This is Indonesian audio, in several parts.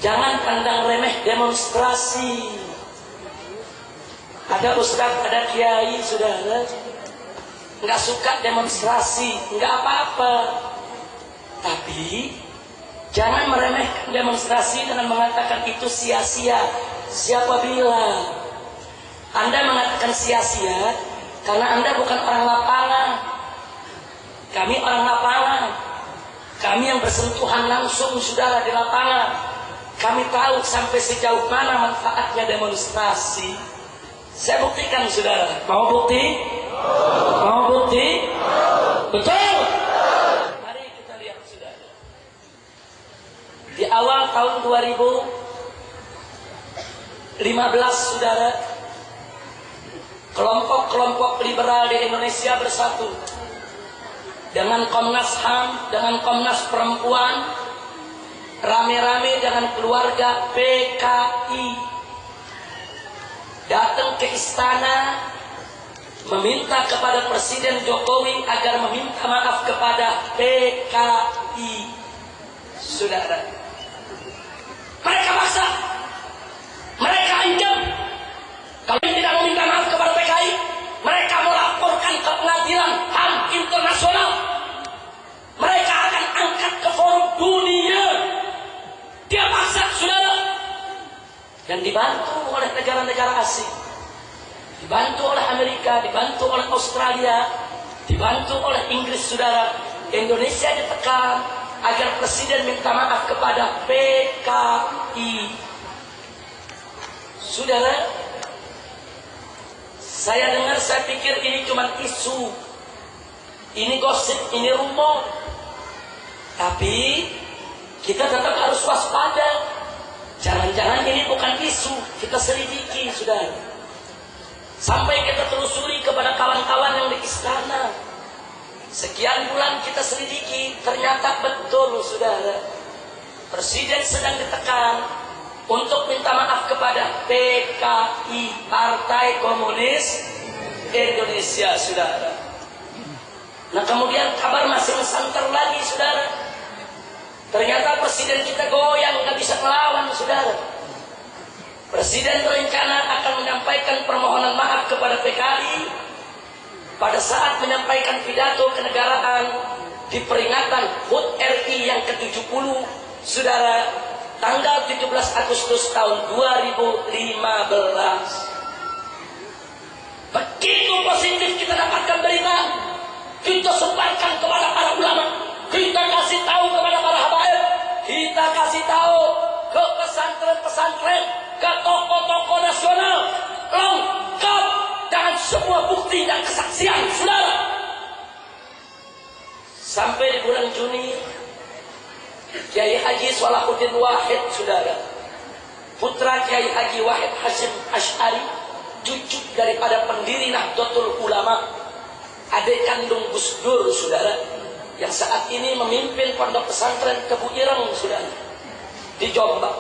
Jangan pandang remeh demonstrasi. Ada ustadz, ada kiai, saudara, nggak suka demonstrasi, nggak apa-apa. Tapi jangan meremehkan demonstrasi dengan mengatakan itu sia-sia. Siapa bilang? Anda mengatakan sia-sia karena Anda bukan orang lapangan. Kami orang lapangan. Kami yang bersentuhan langsung, saudara, di lapangan. Kami tahu sampai sejauh mana manfaatnya demonstrasi. Saya buktikan, saudara. Mau bukti? Mau bukti? Betul? Mari kita lihat, saudara. Di awal tahun 2015, saudara, kelompok-kelompok liberal di Indonesia bersatu dengan Komnas HAM, dengan Komnas Perempuan, rame-rame dengan keluarga PKI datang ke istana meminta kepada Presiden Jokowi agar meminta maaf kepada PKI. Saudara, mereka maksa, mereka ancam, kalau tidak meminta maaf kepada PKI, mereka melaporkan ke pengadilan HAM internasional. Mereka akan angkat ke forum dunia. Dia paksa, saudara. Dan dibantu oleh negara-negara asing, dibantu oleh Amerika, dibantu oleh Australia, dibantu oleh Inggris, saudara. Indonesia ditekan agar Presiden minta maaf kepada PKI. Saudara, saya dengar, saya pikir ini cuma isu, ini gosip, ini rumor. Tapi kita tetap harus waspada. Jangan-jangan ini bukan isu, kita selidiki, saudara. Sampai kita telusuri kepada kawan-kawan yang di istana. Sekian bulan kita selidiki, ternyata betul, saudara. Presiden sedang ditekan untuk minta maaf kepada PKI, Partai Komunis Indonesia, saudara. Nah, kemudian kabar masih santer lagi, saudara. Ternyata presiden kita goyang, nggak bisa melawan, saudara. Presiden berencana akan menyampaikan permohonan maaf kepada PKI pada saat menyampaikan pidato kenegaraan di peringatan HUT RI yang ke-70, saudara, tanggal 17 Agustus tahun 2015. Begitu positif kita dapatkan berita, kita sebarkan kepada para ulama, kita kasih tahu kepada para habaib, kita kasih tahu ke pesantren-pesantren, ke tokoh-tokoh nasional, lengkap dengan semua bukti dan kesaksian, saudara. Sampai di bulan Juni, Kiai Haji Salahuddin Wahid, saudara, putra Kiai Haji Wahid Hashim Asy'ari, cucu daripada pendiri Nahdlatul Ulama, adik kandung Gus Dur, saudara, yang saat ini memimpin pondok pesantren Tebu Ireng, saudara, di Jombang.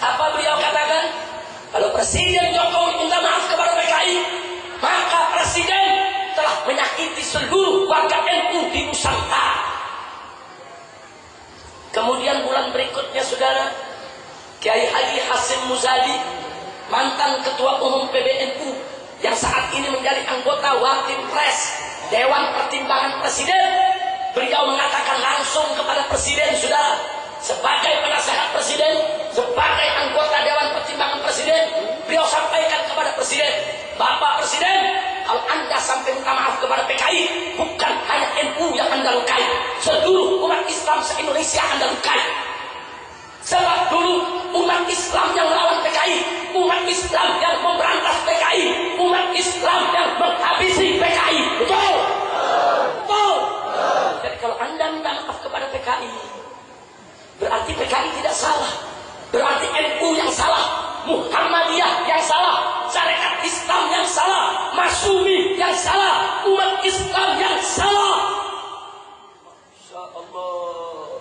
Apa beliau katakan? Kalau Presiden Jokowi minta maaf kepada PKI, maka Presiden telah menyakiti seluruh warga NU di Nusantara. Kemudian bulan berikutnya, saudara, Kiai Haji Hasyim Muzadi, mantan Ketua Umum PBNU, yang saat ini menjadi anggota Watim Pres, Dewan Pertimbangan Presiden, beliau mengatakan langsung kepada Presiden, saudara, sebagai penasehat Presiden, sebagai anggota Dewan Pertimbangan Presiden, beliau sampaikan kepada Presiden, Bapak Presiden, kalau Anda sampai minta maaf kepada PKI, bukan hanya NU yang Anda lukai, seluruh umat Islam se-Indonesia Anda lukai. Sebab dulu umat Islam yang melawan PKI, umat Islam yang memberantas PKI, umat Islam yang menghabisi PKI. Betul? Betul? Jadi kalau Anda minta maaf kepada PKI, berarti PKI tidak salah, berarti NU yang salah, Muhammadiyah yang salah, Syariat Islam yang salah, Masyumi yang salah, umat Islam yang salah. Masya Allah.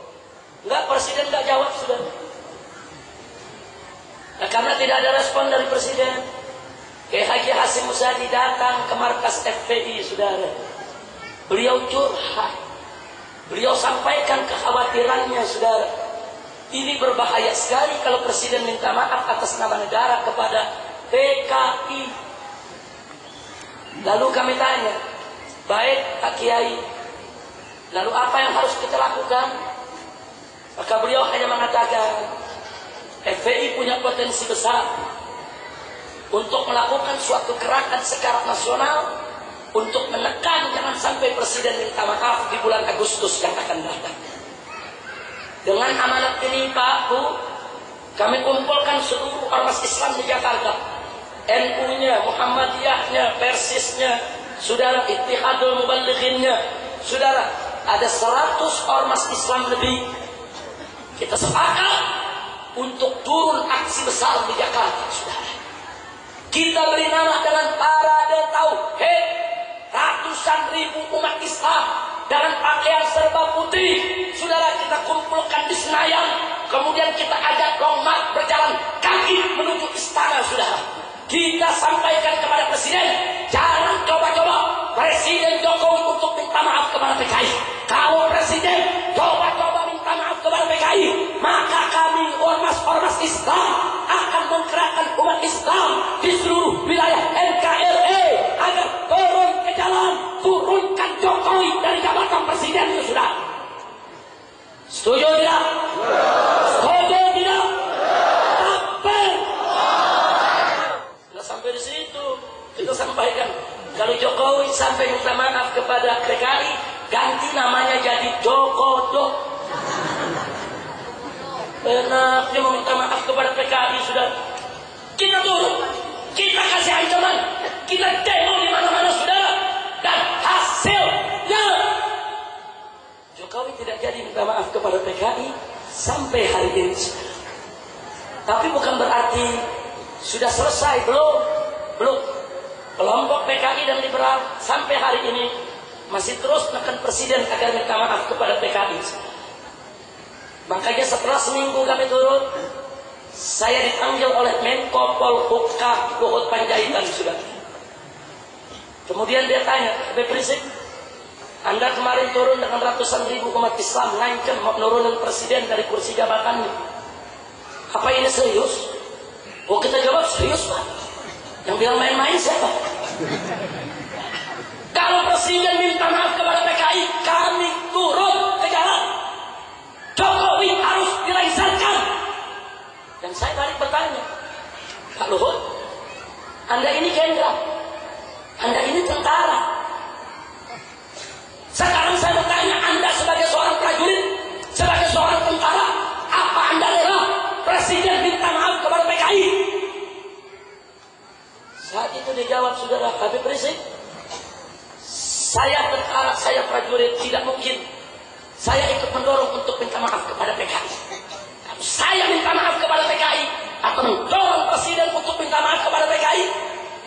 Enggak, Presiden enggak jawab, saudara. Nah, karena tidak ada respon dari Presiden, Kiai Haji Hasyim Muzadi datang ke markas FPI, saudara. Beliau curhat, beliau sampaikan kekhawatirannya, saudara. Ini berbahaya sekali kalau presiden minta maaf atas nama negara kepada PKI. Lalu kami tanya, baik Pak Kiai, lalu apa yang harus kita lakukan? Maka beliau hanya mengatakan, FPI punya potensi besar untuk melakukan suatu gerakan secara nasional untuk menekan jangan sampai presiden minta maaf di bulan Agustus yang akan datang. Dengan amanat ini Pak Bu, kami kumpulkan seluruh ormas Islam di Jakarta, NU-nya, Muhammadiyahnya, Persisnya, saudara, Ittihadul Mubalighinnya, saudara, ada 100 ormas Islam lebih. Kita sepakat untuk turun aksi besar di Jakarta, saudara. Kita beri nama dengan Parade Tauhid. Ratusan ribu umat Islam dengan pakaian serba putih, saudara, kita kumpulkan di Senayan. Kemudian kita ajak long march berjalan kaki menuju istana, saudara. Kita sampaikan kepada presiden, jangan coba-coba Presiden Jokowi untuk minta maaf kepada PKI. Kalau presiden coba-coba minta maaf kepada PKI, maka kami ormas-ormas Islam akan menggerakkan umat Islam di seluruh wilayah NKRI agar turun ke jalan, turunkan Jokowi dari jabatan presiden, sudah. Setuju tidak? Setuju tidak? Apel. Sudah sampai di situ, kita sampaikan. Kalau Jokowi sampai minta maaf kepada PKI, ganti namanya jadi Jokodo. Enaknya mau minta maaf kepada PKI, sudah. Kita turun, kita kasih ancaman, kita demo di mana-mana, saudara. Dan hasilnya Jokowi tidak jadi minta maaf kepada PKI sampai hari ini, saudara. Tapi bukan berarti sudah selesai, belum. Kelompok PKI dan liberal sampai hari ini masih terus menekan presiden agar minta maaf kepada PKI. Makanya setelah seminggu kami turun, saya dipanggil oleh Menko Polhukam Luhut Panjaitan, sudah. Kemudian dia tanya, Habib Rizik, Anda kemarin turun dengan ratusan ribu umat Islam ngancam mau nurunin presiden dari kursi jabatannya. Apa ini serius? Oh, kita jawab serius, Pak. Yang bilang main-main siapa? Kalau presiden minta maaf kepada PKI, kami turun ke jalan. Jokowi harus dilengsarkan. Dan saya balik bertanya, Pak Luhut, Anda ini jenderal, Anda ini tentara. Sekarang saya bertanya, Anda sebagai seorang prajurit, sebagai seorang tentara, apa Anda rela presiden minta maaf kepada PKI? Saat itu dijawab, saudara, Habib Rizik, saya tentara, saya prajurit, tidak mungkin saya ikut mendorong untuk minta maaf kepada PKI. Kalau saya minta maaf kepada PKI atau mendorong presiden untuk minta maaf kepada PKI,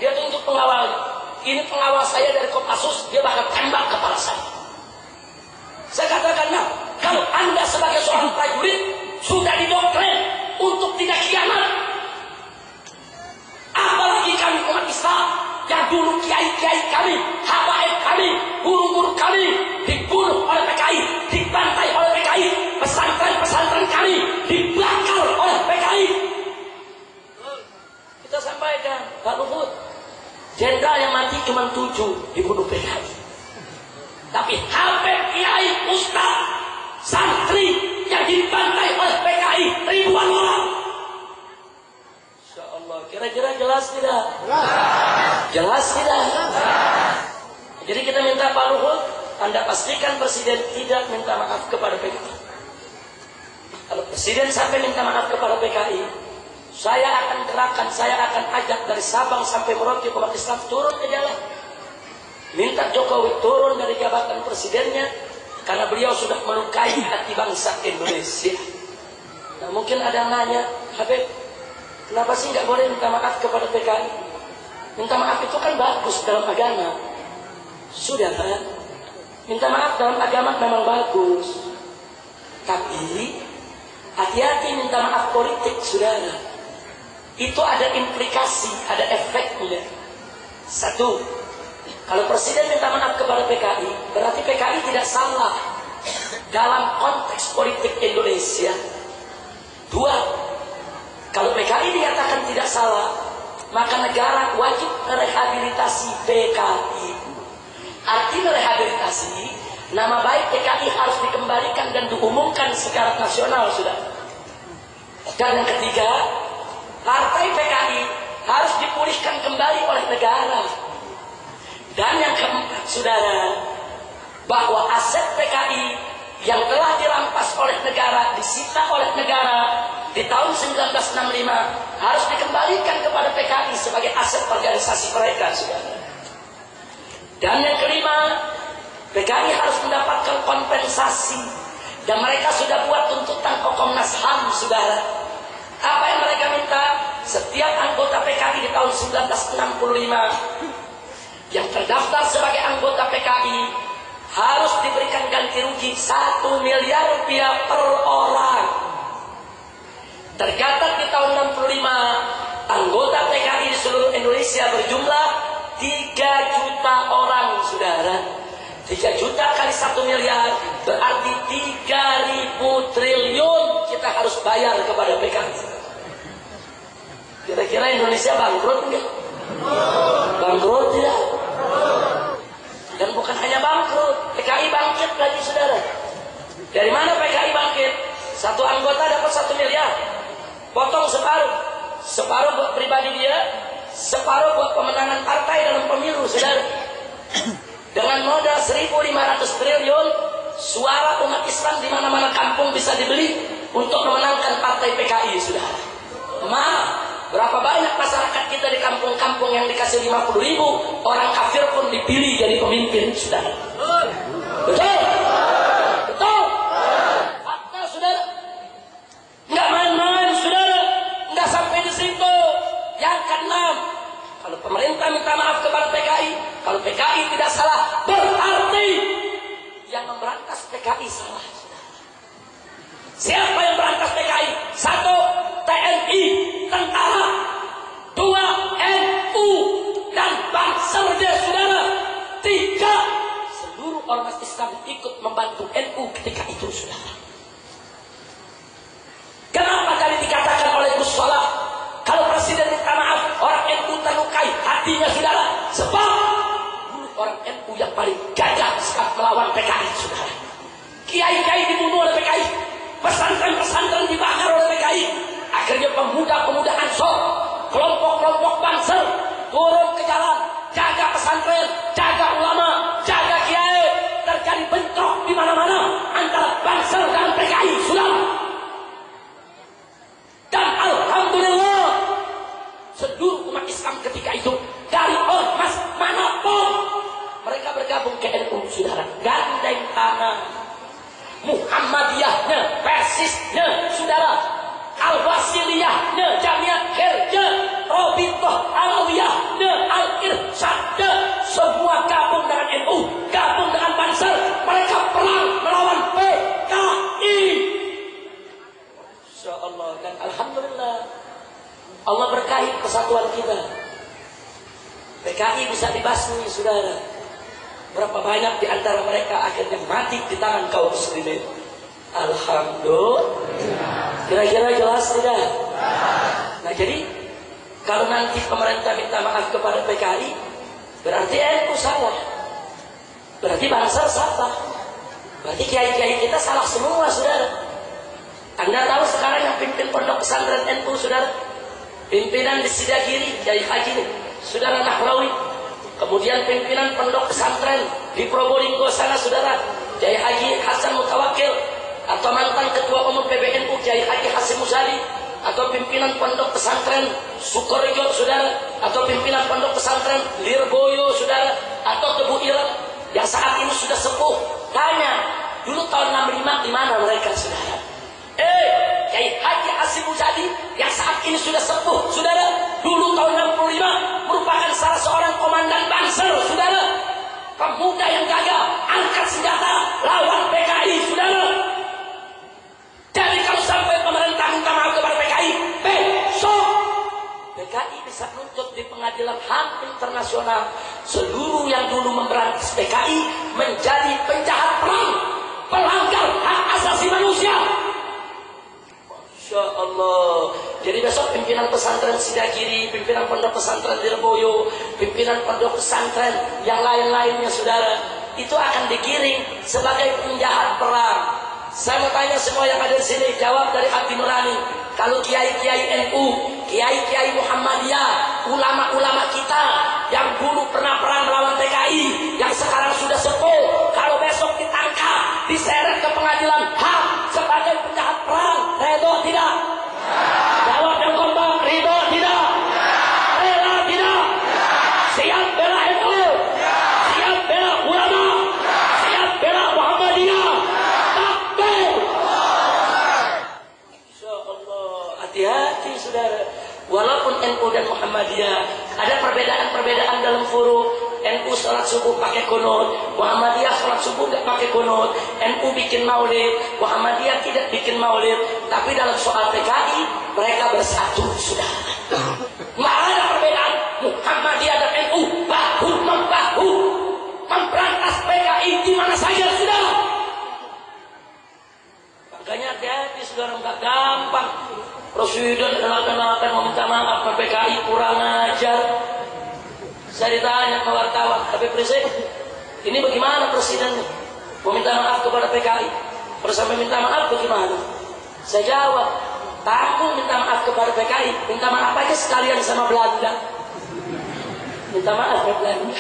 dia tunjuk pengawalnya. Ini pengawal saya dari Kopassus, dia bakal tembak kepala saya. Saya katakan, nah, kalau Anda sebagai seorang prajurit sudah didoktrin untuk tidak khianat, apalagi kami umat Islam yang dulu kiai-kiai kami, habaib kami, guru-guru kami dibunuh oleh PKI, dibantai oleh PKI, pesantren-pesantren kami dibakar oleh PKI. Kita sampaikan, Pak Luhut, jenderal yang mati cuma 7 dibunuh PKI. Tapi Habib, kiai, ustaz, santri yang dibantai oleh PKI ribuan orang. Kira-kira jelas tidak? Jelas tidak? Jadi kita minta Pak Luhut, Anda pastikan presiden tidak minta maaf kepada PKI. Kalau presiden sampai minta maaf kepada PKI, saya akan gerakan, saya akan ajak dari Sabang sampai Merauke umat Islam turun ke jalan. Minta Jokowi turun dari jabatan presidennya karena beliau sudah melukai hati bangsa Indonesia. Nah, mungkin ada yang nanya, Habib, kenapa sih nggak boleh minta maaf kepada PKI? Minta maaf itu kan bagus dalam agama. Sudah kan? Minta maaf dalam agama memang bagus. Tapi hati-hati minta maaf politik, saudara. Itu ada implikasi, ada efeknya. Satu, kalau presiden minta maaf kepada PKI, berarti PKI tidak salah dalam konteks politik Indonesia. PKI dinyatakan tidak salah, maka negara wajib merehabilitasi PKI. Arti merehabilitasi, nama baik PKI harus dikembalikan dan diumumkan secara nasional, sudah. Dan yang ketiga, partai PKI harus dipulihkan kembali oleh negara. Dan yang keempat, saudara, bahwa aset PKI yang telah dirampas oleh negara, disita oleh negara di tahun 1965 harus dikembalikan kepada PKI sebagai aset organisasi mereka, saudara. Dan yang kelima, PKI harus mendapatkan kompensasi, dan mereka sudah buat tuntutan ke Komnas HAM, saudara. Apa yang mereka minta? Setiap anggota PKI di tahun 1965 yang terdaftar sebagai anggota PKI harus diberikan ganti rugi 1 miliar rupiah per orang. Tercatat di tahun 65 anggota PKI di seluruh Indonesia berjumlah 3 juta orang, saudara. 3 juta kali 1 miliar berarti 3.000 triliun kita harus bayar kepada PKI. Kira-kira Indonesia bangkrut enggak? Bangkrut tidak? Dan bukan hanya bangkrut, PKI bangkit lagi, saudara. Dari mana PKI bangkit? Satu anggota dapat 1 miliar, potong separuh. Separuh buat pribadi dia, separuh buat pemenangan partai dalam pemilu, saudara. Dengan modal 1.500 triliun, suara umat Islam di mana-mana kampung bisa dibeli untuk memenangkan partai PKI, saudara. Berapa banyak masyarakat kita di kampung-kampung yang dikasih 50.000, orang kafir pun dipilih jadi pemimpin, saudara. Betul? Betul? Fakta, saudara. Nggak main-main, saudara. Nggak sampai di situ. Yang keenam, kalau pemerintah minta maaf kepada PKI, kalau PKI tidak salah, berarti yang memberantas PKI salah, saudara. Siapa yang berantas PKI? 1. TNI, tentara. 2. NU dan Bansernya, saudara. 3. Seluruh ormas Islam ikut membantu NU ketika itu, saudara. Kenapa tadi dikatakan oleh Gus Solah, kalau presiden minta maaf, orang NU terlukai hatinya, saudara? Sebab dulu orang NU yang paling gagah saat melawan PKI, saudara. Kiai-kiai dibunuh oleh PKI, pesantren-pesantren dibakar oleh PKI. Akhirnya pemuda-pemuda Ansor, kelompok-kelompok Banser turun ke jalan, jaga pesantren, jaga ulama, jaga kiai. Terjadi bentrok di mana-mana antara Banser dan PKI, saudara. Dan alhamdulillah, seluruh umat Islam ketika itu dari ormas manapun mereka bergabung ke NU, saudara. Gandeng tangan, Muhammadiyahnya, Persisnya, saudara. Al-Wasiliyahnya, Jamiat Khairnya, Robitoh Alawiyahnya, Al-Irsyadnya, semua gabung dengan NU, gabung dengan Banser. Mereka perang melawan PKI. Insyaallah. Dan alhamdulillah, Allah berkahi persatuan kita. PKI bisa dibasmi, saudara. Berapa banyak di antara mereka akhirnya mati di tangan kaum muslimin. Alhamdulillah. Kira-kira jelas tidak? Nah, jadi kalau nanti pemerintah minta maaf kepada PKI, berarti NU salah, berarti Banser salah, berarti kiai-kiai kita salah semua, saudara. Anda tahu sekarang yang pimpin pondok pesantren NU, saudara, pimpinan di Sidagiri, Kiai Haji saudara Nahrawi. Kemudian pimpinan pondok pesantren di Probolinggo sana, saudara, Kiai Haji Hasan Mutawakil. Atau mantan ketua umum PBNU Kiai Haji Hasim Muzali, atau pimpinan pondok pesantren Sukorejo, saudara, atau pimpinan pondok pesantren Lirboyo, saudara, atau Tebu Ireng yang saat ini sudah sepuh. Tanya, dulu tahun 65 di mana mereka, saudara? Kiai Haji Hasim Muzali yang saat ini sudah sepuh, saudara, dulu tahun 65 merupakan salah seorang komandan Banser, saudara. Pemuda yang gagah, angkat senjata, lawan PKI, saudara. Jadi kalau sampai pemerintah minta maaf kepada PKI, besok PKI bisa nuntut di pengadilan HAM internasional seluruh yang dulu memberantas PKI menjadi penjahat perang, pelanggar hak asasi manusia. Masya Insya Allah. Jadi besok pimpinan pesantren Sidagiri, pimpinan pondok pesantren Dirboyo, pimpinan pondok pesantren yang lain-lainnya saudara, itu akan digiring sebagai penjahat perang. Saya mau tanya semua yang ada di sini, jawab dari hati nurani. Kalau kiai-kiai NU, kiai-kiai Muhammadiyah, ulama-ulama kita yang dulu pernah perang melawan PKI, yang sekarang sudah sepuh, kalau besok ditangkap, diseret ke pengadilan HAM sebagai penjahat perang, ridho tidak? Jawab yang kompak, ridho tidak? Rela tidak? Siap bela NU? Siap bela ulama? Siap bela Muhammadiyah? Takbir! Insya Allah, hati-hati saudara. Walaupun NU dan Muhammadiyah ada perbedaan-perbedaan dalam furu. NU sholat subuh pakai kunut, Muhammadiyah sholat subuh nggak pakai kunut. NU bikin maulid, Muhammadiyah tidak bikin maulid. Tapi dalam soal PKI mereka bersatu sudah. Nggak ada perbedaan. Muhammadiyah dan NU bahu membahu memberantas PKI di mana saja sudah. Makanya hati-hati saudara, nggak gampang. Presiden kenal-kenalkan meminta maaf ke PKI kurang ajar. Saya ditanya ke wartawan, tapi Presiden, ini bagaimana Presiden meminta maaf kepada PKI? Terus sampai minta maaf bagaimana? Saya jawab, kamu minta maaf kepada PKI, minta maaf aja sekalian sama Belanda. Minta maaf ke Belanda.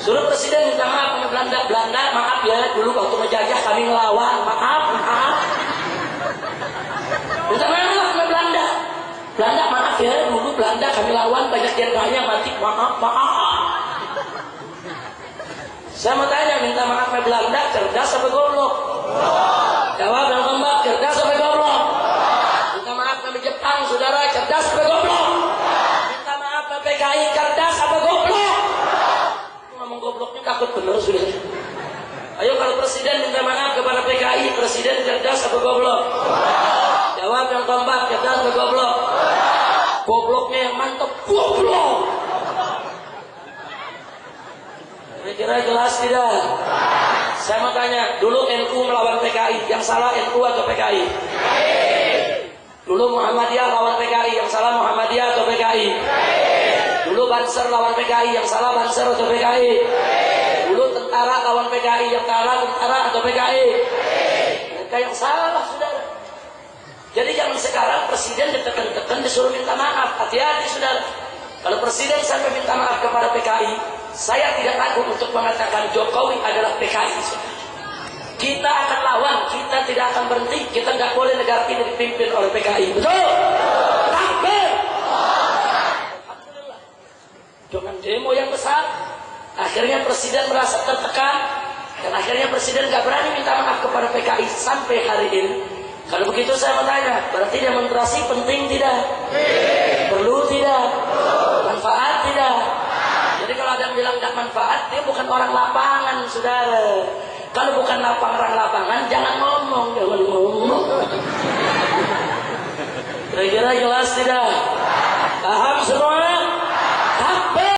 Suruh Presiden minta maaf sama Belanda. Belanda, maaf ya, dulu waktu menjajah kami ngelawan, maaf. Minta maaf sama Belanda. Belanda, maaf ya, dulu Belanda kami lawan, banyak jenderalnya mati, maaf. Saya mau tanya, minta maaf sama Belanda, cerdas apa goblok? Jawab yang kompak, cerdas apa goblok? Minta maaf sama Jepang, saudara, cerdas apa goblok? Minta maaf sama PKI, cerdas apa goblok? Ngomong gobloknya takut bener, saudara. Ayo kalau Presiden minta maaf kepada PKI, Presiden cerdas apa goblok? Jawab yang kompak, cerdas apa goblok? Gobloknya yang mantap, goblok. Kira-kira jelas tidak? Saya mau tanya, dulu NU melawan PKI, yang salah NU atau PKI? Dulu Muhammadiyah lawan PKI, yang salah Muhammadiyah atau PKI? Dulu Banser lawan PKI, yang salah Banser atau PKI? Dulu tentara lawan PKI, yang kalah tentara atau PKI? Mereka yang salah, saudara. Jadi jangan sekarang Presiden ditekan-tekan disuruh minta maaf. Hati-hati saudara. Kalau Presiden sampai minta maaf kepada PKI, saya tidak ragu untuk mengatakan Jokowi adalah PKI. Saudara. Kita akan lawan, kita tidak akan berhenti. Kita nggak boleh negara ini dipimpin oleh PKI. Betul? Takbir! Alhamdulillah. Dengan demo yang besar, akhirnya Presiden merasa tertekan, dan akhirnya Presiden nggak berani minta maaf kepada PKI sampai hari ini. Kalau begitu saya mau tanya, berarti demonstrasi penting tidak? Perlu tidak? Manfaat tidak? Jadi kalau ada yang bilang tidak manfaat, dia bukan orang lapangan, saudara. Kalau bukan orang lapangan, jangan ngomong. Kira-kira jelas tidak? Paham semua?